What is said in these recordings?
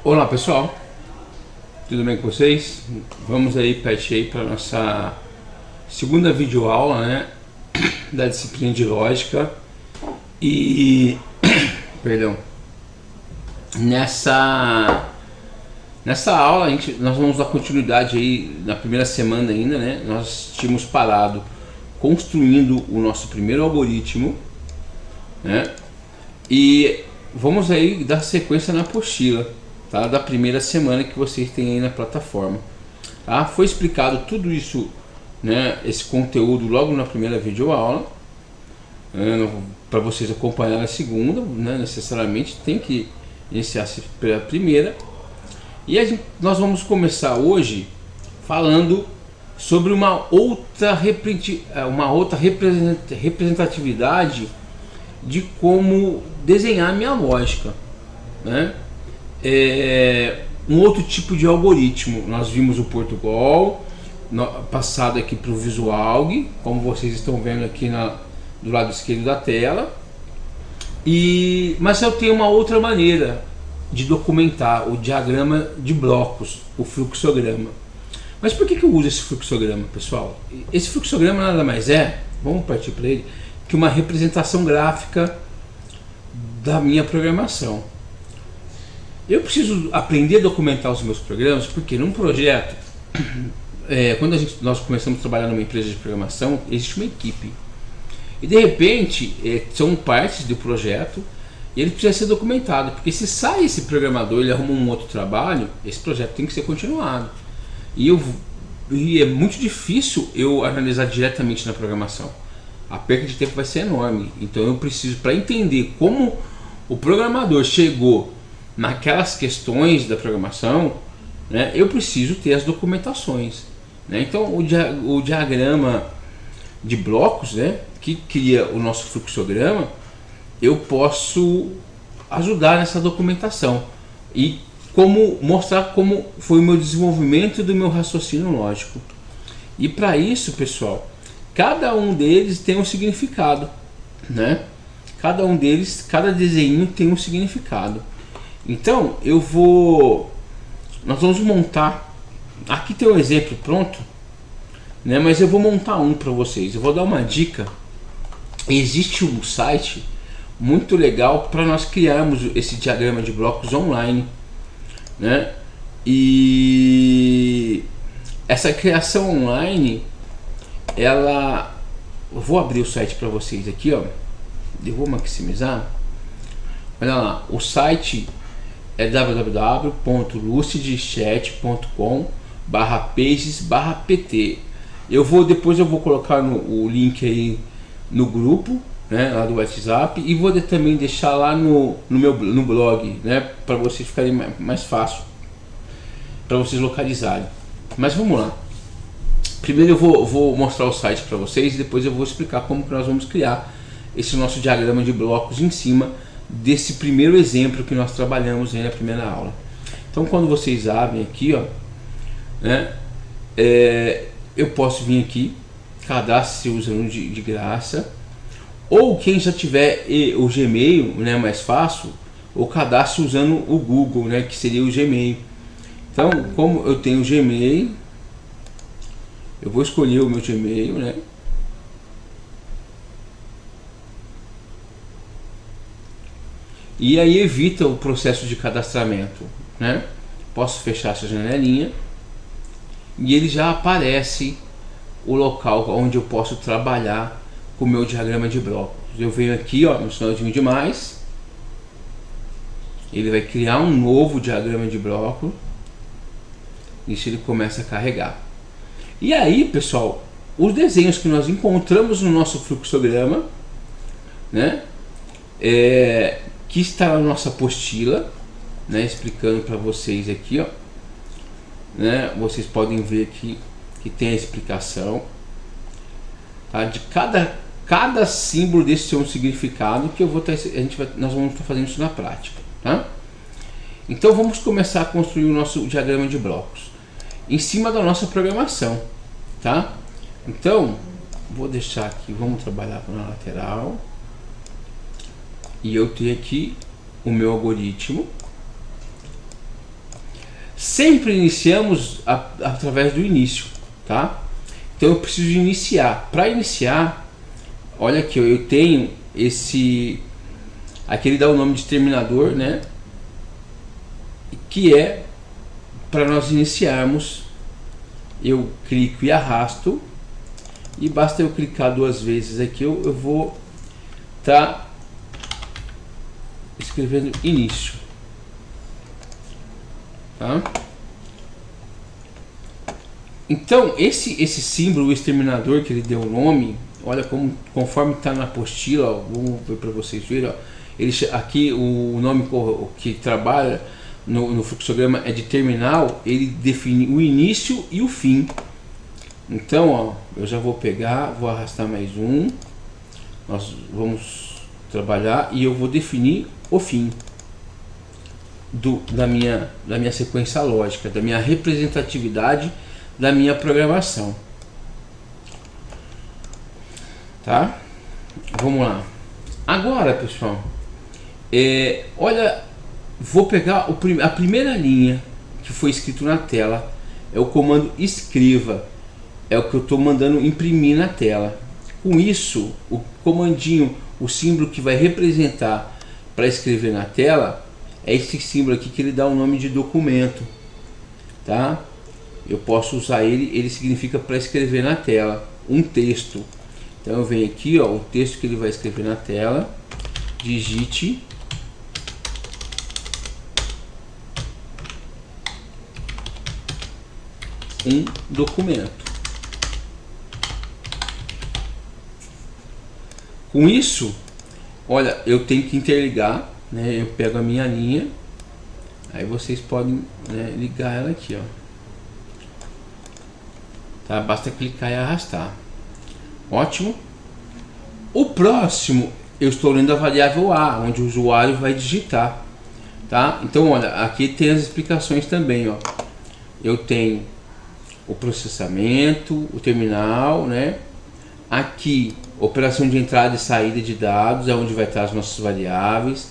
Olá pessoal, tudo bem com vocês? Vamos aí partir para nossa segunda videoaula, né, da disciplina de lógica. E perdão, nessa aula nós vamos dar continuidade aí na primeira semana ainda, né? Nós tínhamos parado construindo o nosso primeiro algoritmo, né? E vamos aí dar sequência na apostila, tá? Da primeira semana que vocês têm aí na plataforma, tá? Foi explicado tudo isso, né? Esse conteúdo logo na primeira videoaula, para vocês acompanhar a segunda, né? Necessariamente tem que iniciar pela primeira. E nós vamos começar hoje falando sobre uma outra representatividade de como desenhar minha lógica, né? Um outro tipo de algoritmo. Nós vimos o Portugal, passado aqui para o VisualAlg, como vocês estão vendo aqui do lado esquerdo da tela. Mas eu tenho uma outra maneira de documentar o diagrama de blocos, o fluxograma. Mas por que eu uso esse fluxograma, pessoal? Esse fluxograma nada mais é, vamos partir para ele, que uma representação gráfica da minha programação. Eu aprender a documentar os meus programas porque num projeto, quando nós começamos a trabalhar numa empresa de programação, existe uma equipe. E de repente, são partes do projeto e ele precisa ser documentado, porque se sai esse programador e ele arruma um outro trabalho, esse projeto tem que ser continuado. E é muito difícil eu analisar diretamente na programação. A perda de tempo vai ser enorme. Então eu preciso, para entender como o programador chegou naquelas questões da programação, né, eu preciso ter as documentações, né? Então o diagrama de blocos, né, que cria o nosso fluxograma, eu posso ajudar nessa documentação e mostrar como foi o meu desenvolvimento do meu raciocínio lógico. E para isso, pessoal, cada um deles tem um significado, né? Cada desenho tem um significado. Então nós vamos montar. Aqui tem um exemplo pronto, né? Mas eu vou montar um para vocês. Eu vou dar uma dica. Existe um site muito legal para nós criarmos esse diagrama de blocos online, né? E essa criação online, eu vou abrir o site para vocês aqui, ó. Eu vou maximizar. Olha lá, o site é www.lucidchat.com/pages/pt. Depois eu vou colocar o link aí no grupo, né, lá do WhatsApp, e vou também deixar lá no blog, né, para vocês ficarem mais fácil para vocês localizarem. Mas vamos lá. Primeiro eu vou mostrar o site para vocês e depois eu vou explicar como que nós vamos criar esse nosso diagrama de blocos em cima desse primeiro exemplo que nós trabalhamos aí na primeira aula. Então quando vocês abrem aqui, ó, né, eu posso vir aqui, cadastre usando de graça, ou quem já tiver o Gmail, né, mais fácil, ou cadastre usando o Google, né, que seria o Gmail. Então, como eu tenho o Gmail, eu vou escolher o meu Gmail, né? E aí evita o processo de cadastramento, né? Posso fechar essa janelinha e ele já aparece o local onde eu posso trabalhar com o meu diagrama de blocos. Eu venho aqui, ó, no sinalzinho de mais, ele vai criar um novo diagrama de bloco. Isso ele começa a carregar. E aí, pessoal, os desenhos que nós encontramos no nosso fluxograma, né, que está na nossa apostila, né, explicando para vocês aqui, ó, né, vocês podem ver aqui que tem a explicação, tá, de cada símbolo desse tem um significado que nós vamos estar fazendo isso na prática, tá? Então vamos começar a construir o nosso diagrama de blocos em cima da nossa programação, tá? Então vou deixar aqui, vamos trabalhar na lateral e eu tenho aqui o meu algoritmo sempre iniciamos através do início, tá? Então eu preciso iniciar. Para iniciar, olha aqui, eu tenho esse, aqui ele dá o nome de terminador, né? Que é para nós iniciarmos. Eu clico e arrasto, e basta eu clicar 2 vezes aqui, eu vou estar escrevendo início, tá? Então esse símbolo, o exterminador, que ele deu o nome, olha como, conforme está na apostila, ó, vamos ver para vocês verem, ó, ele, aqui o nome que trabalha no fluxograma é de terminal, ele define o início e o fim. Então, ó, eu já vou pegar, vou arrastar mais um, nós vamos trabalhar e eu vou definir o fim da minha sequência lógica, da minha representatividade da minha programação, tá? Vamos lá. Agora, pessoal, olha, vou pegar a primeira linha que foi escrito na tela, é o comando escreva, é o que eu estou mandando imprimir na tela. Com isso, o comandinho, o símbolo que vai representar para escrever na tela é esse símbolo aqui, que ele dá o nome de documento, tá? Eu posso usar ele significa para escrever na tela um texto. Então eu venho aqui, ó, o texto que ele vai escrever na tela, digite um documento. Com isso, olha, eu tenho que interligar, né? Eu pego a minha linha, aí vocês podem, né, ligar ela aqui, ó. Tá? Basta clicar e arrastar. Ótimo. O próximo, eu estou lendo a variável A, onde o usuário vai digitar, tá? Então, olha, aqui tem as explicações também, ó. Eu tenho o processamento, o terminal, né? Aqui, operação de entrada e saída de dados, é onde vai estar as nossas variáveis.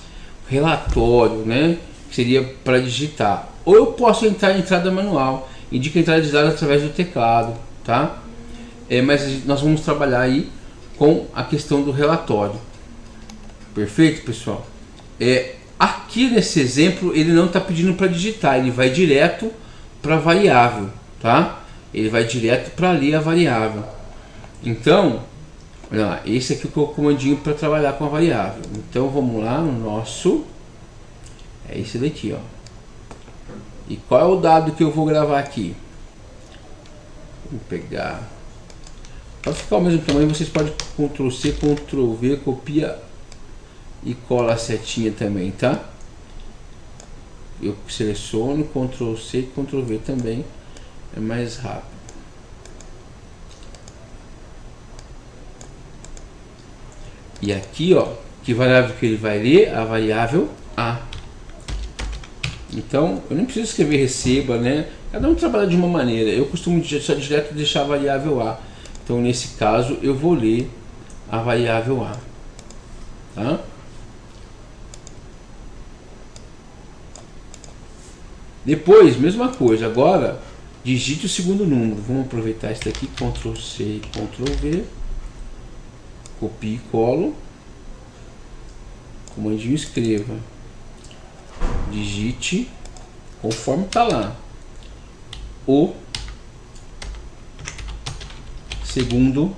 Relatório, né? Que seria para digitar. Ou eu posso entrar em entrada manual, indica a entrada de dados através do teclado, tá? Mas nós vamos trabalhar aí com a questão do relatório. Perfeito, pessoal? Aqui nesse exemplo, ele não está pedindo para digitar, ele vai direto para a variável, tá? Ele vai direto para ali a variável. Então, olha lá, esse aqui é o comandinho para trabalhar com a variável. Então vamos lá no nosso, é esse daqui, ó. E qual é o dado que eu vou gravar aqui? Vou pegar, para ficar ao mesmo tamanho, vocês podem Ctrl C, Ctrl V, copia e cola a setinha também, tá? Eu seleciono, Ctrl C, Ctrl V também, é mais rápido. E aqui, ó, que variável que ele vai ler? A variável A. Então, eu nem preciso escrever receba, né? Cada um trabalha de uma maneira. Eu costumo direto deixar a variável A. Então, nesse caso, eu vou ler a variável A, tá? Depois, mesma coisa. Agora, digite o segundo número. Vamos aproveitar esse daqui, Ctrl C e Ctrl V. Copie e colo. Comandinho escreva. Digite, conforme está lá, o segundo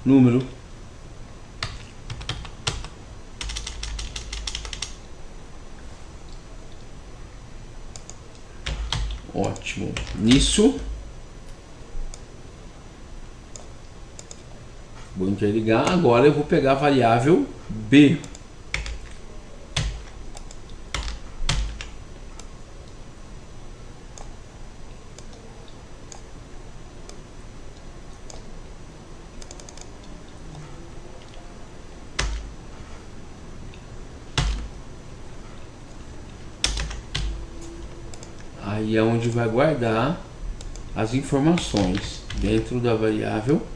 número. Ótimo. Nisso, vou interligar. Agora eu vou pegar a variável B. Aí é onde vai guardar as informações dentro da variável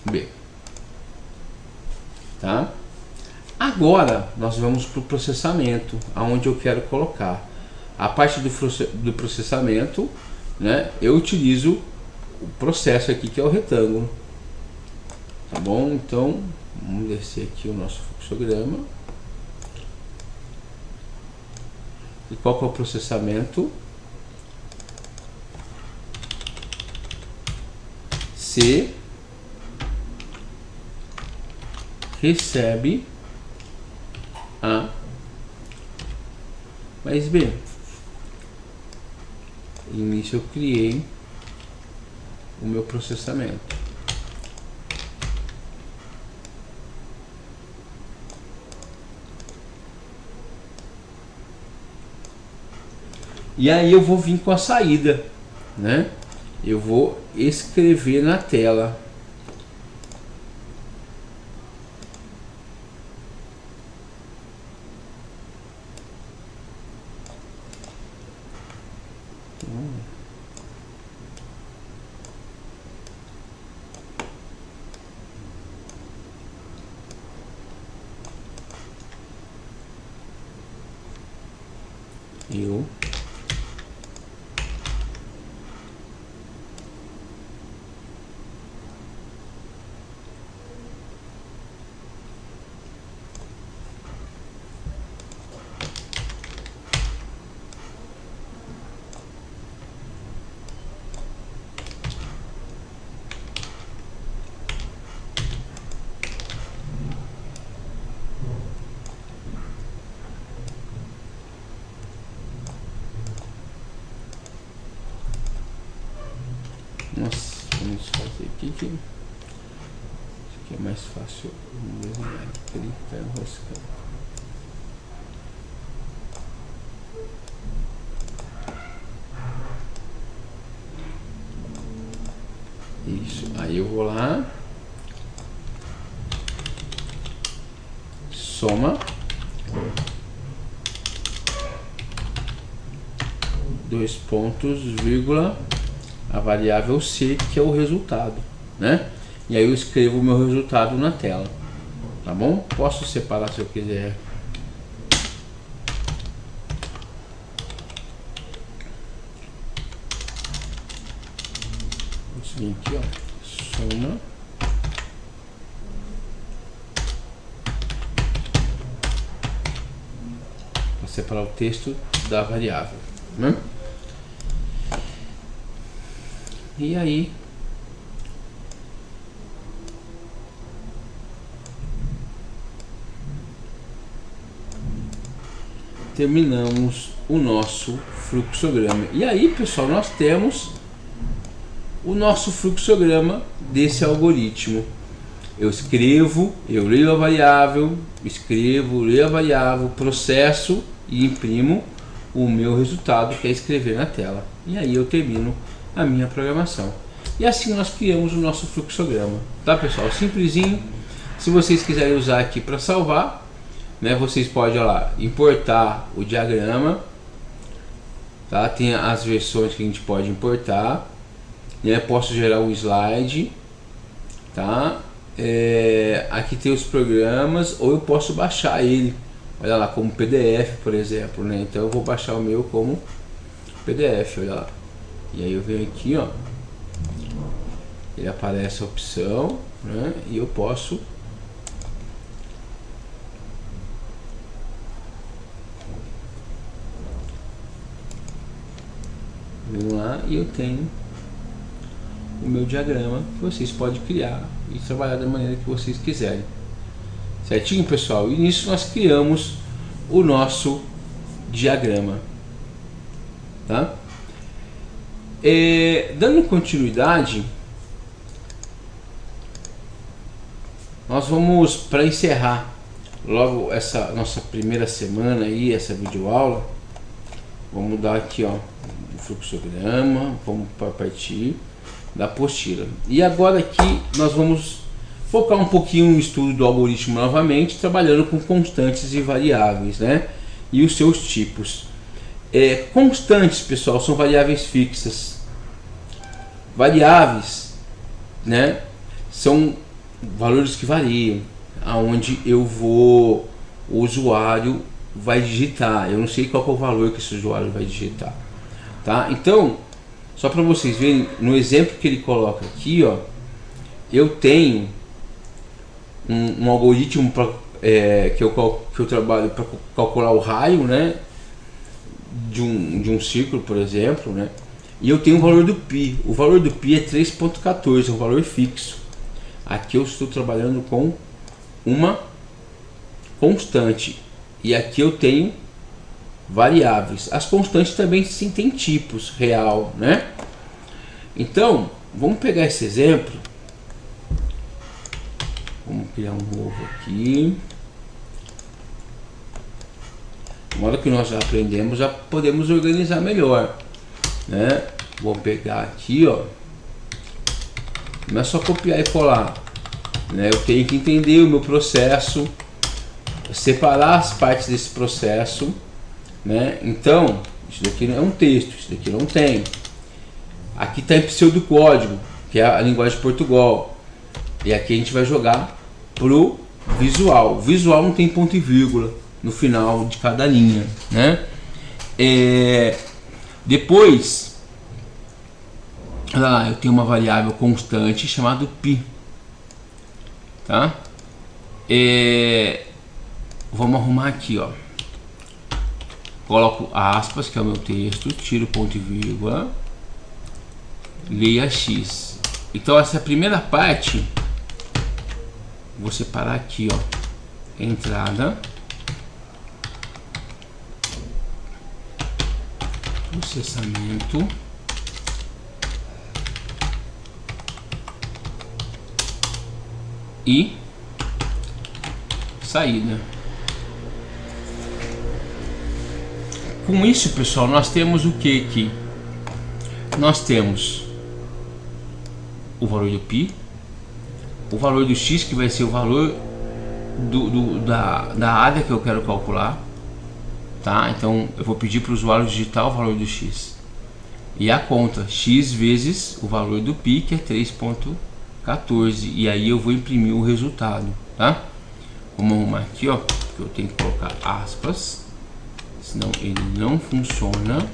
B, tá? Agora nós vamos para o processamento, aonde eu quero colocar a parte do processamento, né? Eu utilizo o processo aqui que é o retângulo, tá bom? Então vamos descer aqui o nosso fluxograma. E qual que é o processamento? C recebe A mais B. E nisso eu criei o meu processamento. E aí eu vou vir com a saída, né? Eu vou escrever na tela. Eu Nossa, vamos fazer aqui que isso aqui é mais fácil. Ele tá enroscando. Isso, aí eu vou lá, soma dois pontos, vírgula, a variável C, que é o resultado, né? E aí eu escrevo o meu resultado na tela, tá bom? Posso separar se eu quiser. Vou seguir aqui, ó, soma para separar o texto da variável, né? E aí terminamos o nosso fluxograma. E aí, pessoal, nós temos o nosso fluxograma desse algoritmo. Eu escrevo, eu leio a variável, escrevo, leio a variável, processo e imprimo o meu resultado, que é escrever na tela. E aí eu termino a minha programação. E assim nós criamos o nosso fluxograma, tá, pessoal? Simplesinho. Se vocês quiserem usar aqui para salvar, né, vocês podem, ó lá, importar o diagrama, tá? Tem as versões que a gente pode importar, né? Posso gerar um slide, tá? Aqui tem os programas, ou eu posso baixar ele, olha lá, como PDF, por exemplo, né? Então eu vou baixar o meu como PDF, olha lá. E aí eu venho aqui, ó, ele aparece a opção, né? E eu posso vir lá e eu tenho o meu diagrama que vocês podem criar e trabalhar da maneira que vocês quiserem. Certinho, pessoal? E nisso nós criamos o nosso diagrama, tá? Dando continuidade, nós vamos, para encerrar logo essa nossa primeira semana aí, essa videoaula, vamos dar aqui, ó, o fluxograma, vamos para partir da apostila. E agora aqui nós vamos focar um pouquinho no estudo do algoritmo novamente, trabalhando com constantes e variáveis, né? E os seus tipos. Constantes, pessoal, são variáveis fixas. Variáveis, né, são valores que variam, aonde eu vou o usuário vai digitar. Eu não sei qual que é o valor que esse usuário vai digitar, tá? Então, só para vocês verem, no exemplo que ele coloca aqui, ó, eu tenho um algoritmo que eu trabalho para calcular o raio, né, de um círculo, por exemplo, né, e eu tenho o valor do π. O valor do π é 3.14, é um valor fixo. Aqui eu estou trabalhando com uma constante e aqui eu tenho variáveis. As constantes também sim têm tipos, real, né? Então vamos pegar esse exemplo, vamos criar um novo aqui. Na hora que nós já aprendemos, já podemos organizar melhor, né? Vou pegar aqui, ó, não é só copiar e colar, né? Eu tenho que entender o meu processo, separar as partes desse processo, né? Então, isso daqui não é um texto, isso daqui não tem. Aqui está em pseudocódigo, que é a linguagem de Portugal. E aqui a gente vai jogar pro visual. O visual não tem ponto e vírgula no final de cada linha, né? Depois, olha lá, eu tenho uma variável constante chamada π, tá? Vamos arrumar aqui, ó. Coloco aspas, que é o meu texto, tiro ponto e vírgula, leia x. Então essa primeira parte, vou separar aqui, ó, entrada, processamento, e saída. Com isso, pessoal, nós temos o que aqui? Nós temos o valor do π, o valor do x, que vai ser o valor da área que eu quero calcular, tá? Então eu vou pedir para o usuário digitar o valor do x e a conta x vezes o valor do π, que é 3.14, e aí eu vou imprimir o resultado, tá? Vamos arrumar aqui, ó, porque eu tenho que colocar aspas, senão ele não funciona.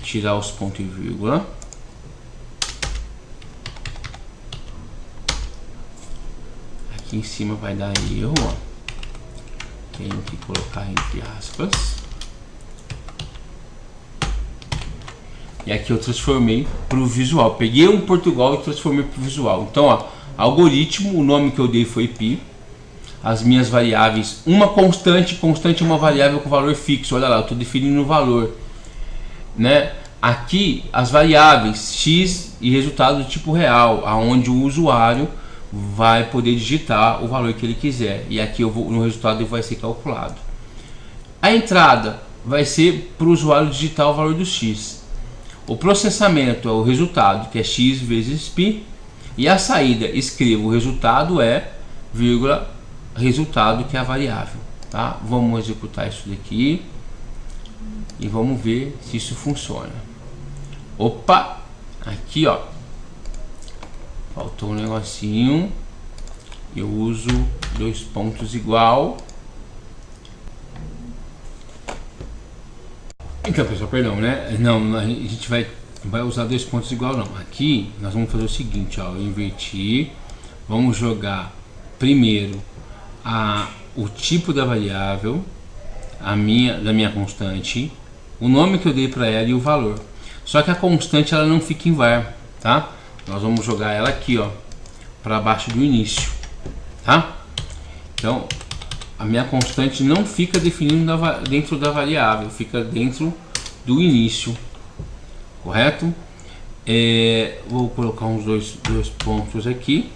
Tirar os pontos e vírgula. Aqui em cima vai dar erro, ó. Tenho que colocar entre aspas. E aqui eu transformei para o visual. Peguei um Portugal e transformei para o visual. Então, ó, algoritmo, o nome que eu dei foi π. As minhas variáveis, uma constante é uma variável com valor fixo. Olha lá, eu estou definindo o valor, né? Aqui as variáveis x e resultado do tipo real, aonde o usuário vai poder digitar o valor que ele quiser, e aqui no resultado ele vai ser calculado. A entrada vai ser para o usuário digitar o valor do x. O processamento é o resultado, que é x vezes π, e a saída, escrevo o resultado vírgula, resultado, que é a variável, tá? Vamos executar isso daqui e vamos ver se isso funciona. Opa, aqui, ó, faltou um negocinho. Eu uso dois pontos igual. Então, pessoal, perdão, né? Não, a gente vai usar dois pontos igual, não. Aqui nós vamos fazer o seguinte, ó, eu inverti. Vamos jogar primeiro o tipo da variável, da minha constante, o nome que eu dei para ela e o valor. Só que a constante ela não fica em var, tá? Nós vamos jogar ela aqui, ó, para baixo do início, tá? Então a minha constante não fica definindo dentro da variável, fica dentro do início, correto? Vou colocar uns dois pontos aqui,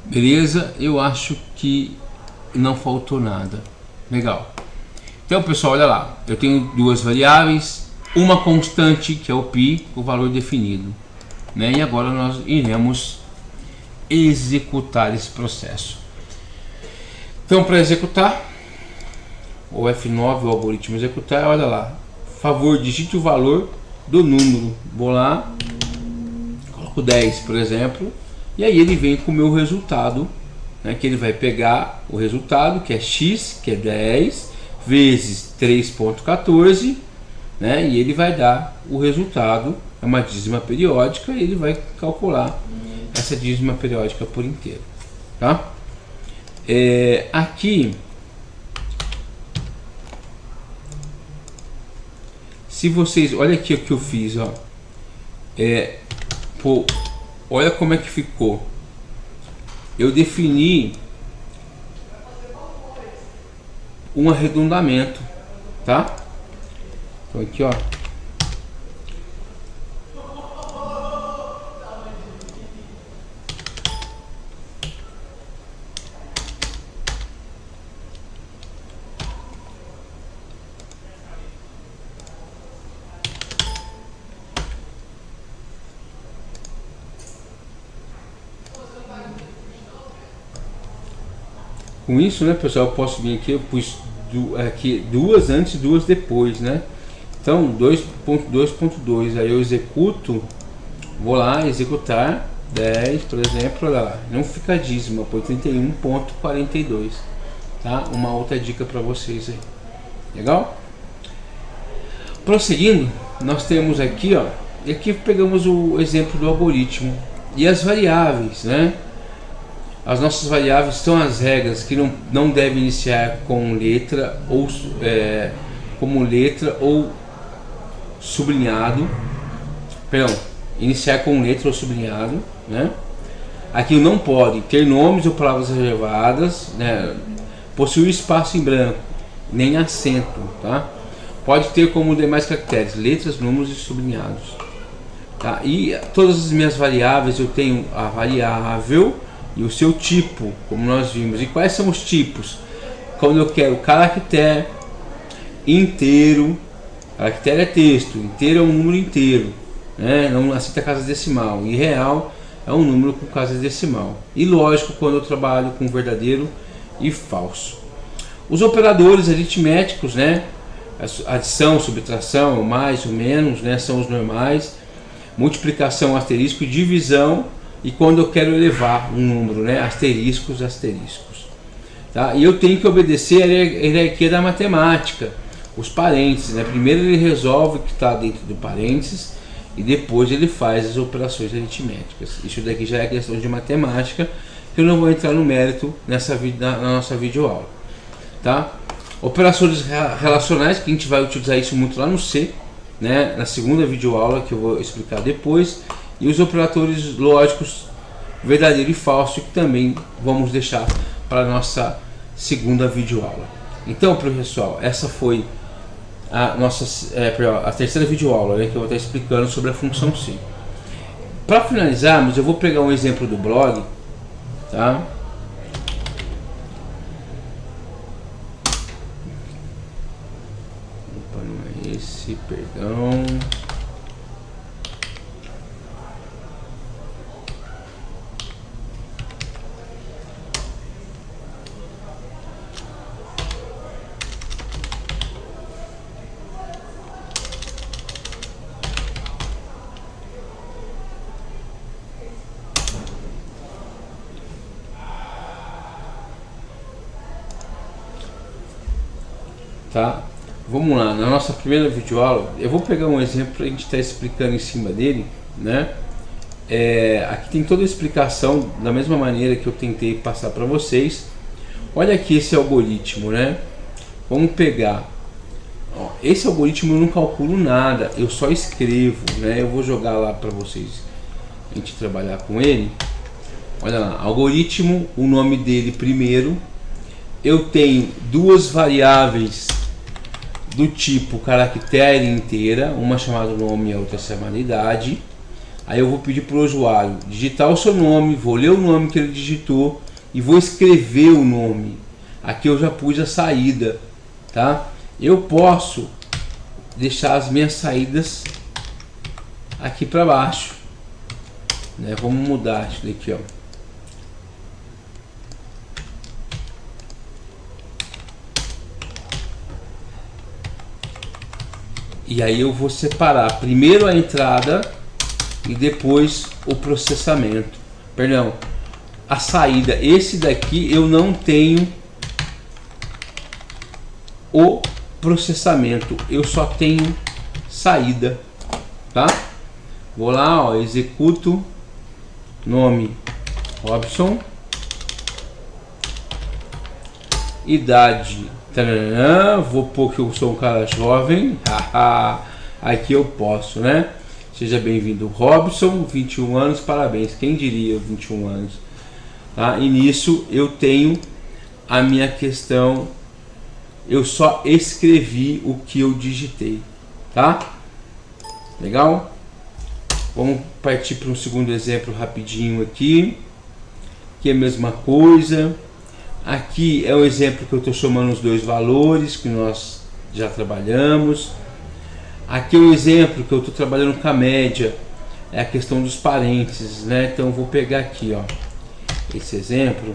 beleza? Eu acho que não faltou nada. Legal. Então, pessoal, olha lá, eu tenho duas variáveis, uma constante, que é o π, o valor definido, né? E agora nós iremos executar esse processo. Então, para executar, o F9, o algoritmo executar, olha lá, por favor, digite o valor do número. Vou lá, coloco o 10, por exemplo, e aí ele vem com o meu resultado, né, que ele vai pegar o resultado, que é x, que é 10, vezes 3,14, né, e ele vai dar o resultado, é uma dízima periódica, e ele vai calcular essa dízima periódica por inteiro. Tá? Aqui, se vocês, olha aqui o que eu fiz, ó. Pô, olha como é que ficou. Eu defini um arredondamento, tá? Então aqui, ó. Com isso, né, pessoal, eu posso vir aqui, eu pus aqui duas antes e duas depois, né? Então 2.2.2, aí eu executo, vou lá executar 10, por exemplo, olha lá, não fica dízima, põe 31.42, tá? Uma outra dica para vocês aí, legal? Prosseguindo, nós temos aqui, ó, e aqui pegamos o exemplo do algoritmo e as variáveis, né? As nossas variáveis são as regras que não devem iniciar com letra ou como letra ou sublinhado. Perdão, iniciar com letra ou sublinhado, né? Aqui não pode ter nomes ou palavras reservadas, né? Possuir espaço em branco, nem acento, tá? Pode ter como demais caracteres letras, números e sublinhados, tá? E todas as minhas variáveis, eu tenho a variável e o seu tipo, como nós vimos. E quais são os tipos? Quando eu quero caractere inteiro, caractere é texto, inteiro é um número inteiro, né? Não aceita casa decimal, e real é um número com casa decimal. E lógico, quando eu trabalho com verdadeiro e falso. Os operadores aritméticos, né? Adição, subtração, mais ou menos, né? São os normais. Multiplicação, asterisco e divisão. E quando eu quero elevar um número, né? Asteriscos, asteriscos. Tá? E eu tenho que obedecer a hierarquia da matemática, os parênteses, né? Primeiro ele resolve o que está dentro do parênteses e depois ele faz as operações aritméticas. Isso daqui já é questão de matemática, que eu não vou entrar no mérito na nossa videoaula. Tá? Operações relacionais, que a gente vai utilizar isso muito lá no C, né? Na segunda videoaula, que eu vou explicar depois. E os operadores lógicos verdadeiro e falso, que também vamos deixar para a nossa segunda videoaula. Então, pessoal, essa foi a nossa a terceira videoaula, né, que eu vou estar explicando sobre a função C. Para finalizarmos, eu vou pegar um exemplo do blog, tá? Opa, não é esse, perdão. Tá? Vamos lá, na nossa primeira videoaula, eu vou pegar um exemplo para a gente estar explicando em cima dele, né? Aqui tem toda a explicação da mesma maneira que eu tentei passar para vocês. Olha aqui esse algoritmo, né? Vamos pegar, ó, esse algoritmo eu não calculo nada, eu só escrevo, né? Eu vou jogar lá para vocês, a gente trabalhar com ele. Olha lá, algoritmo, o nome dele primeiro. Eu tenho duas variáveis do tipo caractere inteira, uma chamada nome e a outra chamada idade. Aí eu vou pedir para o usuário digitar o seu nome, vou ler o nome que ele digitou e vou escrever o nome. Aqui eu já pus a saída, tá? Eu posso deixar as minhas saídas aqui para baixo, né? Vamos mudar isso daqui, ó. E aí eu vou separar primeiro a entrada e depois o processamento, perdão, a saída. Esse daqui eu não tenho o processamento, eu só tenho saída, tá? Vou lá, ó, executo, nome Robson, idade, taranã, vou pôr que eu sou um cara jovem, aqui eu posso, né? Seja bem-vindo, Robson, 21 anos, parabéns, quem diria 21 anos, tá? E nisso eu tenho a minha questão, eu só escrevi o que eu digitei, tá? Legal? Vamos partir para um segundo exemplo rapidinho aqui, que é a mesma coisa. Aqui é o exemplo que eu estou somando os dois valores que nós já trabalhamos. Aqui é o exemplo que eu estou trabalhando com a média, é a questão dos parênteses, né? Então eu vou pegar aqui, ó, esse exemplo.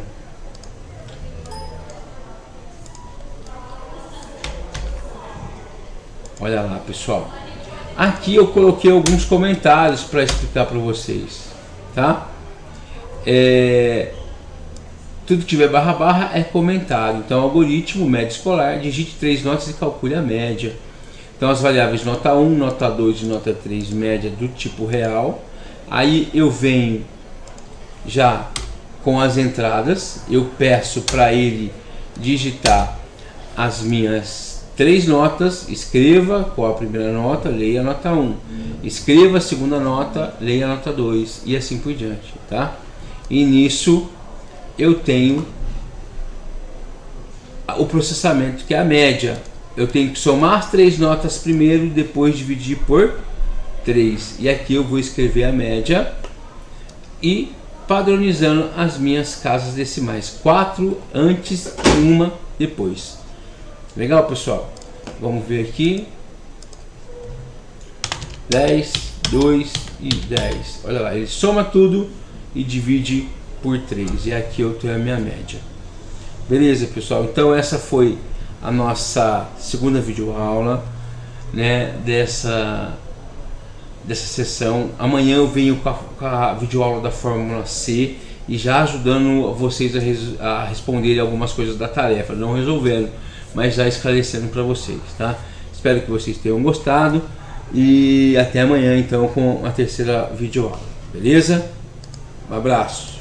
Olha lá, pessoal. Aqui eu coloquei alguns comentários para explicar para vocês, tá? Tudo que tiver barra barra é comentário. Então, algoritmo, média escolar, digite 3 notas e calcule a média. Então, as variáveis nota 1, nota 2 e nota 3, média do tipo real. Aí eu venho já com as entradas, eu peço para ele digitar as minhas 3 notas, escreva qual a primeira nota, leia a nota 1, escreva a segunda nota, leia a nota 2 e assim por diante, tá? E nisso eu tenho o processamento, que é a média. Eu tenho que somar as 3 notas primeiro e depois dividir por 3. E aqui eu vou escrever a média e padronizando as minhas casas decimais, 4 antes e 1 depois. Legal, pessoal? Vamos ver aqui. 10, 2 e 10. Olha lá, ele soma tudo e divide por 3. E aqui eu tenho a minha média. Beleza, pessoal? Então essa foi a nossa segunda videoaula, né, dessa sessão. Amanhã eu venho com a videoaula da Fórmula C e já ajudando vocês a responder algumas coisas da tarefa, não resolvendo, mas já esclarecendo para vocês, tá? Espero que vocês tenham gostado e até amanhã então com a terceira videoaula, beleza? Um abraço!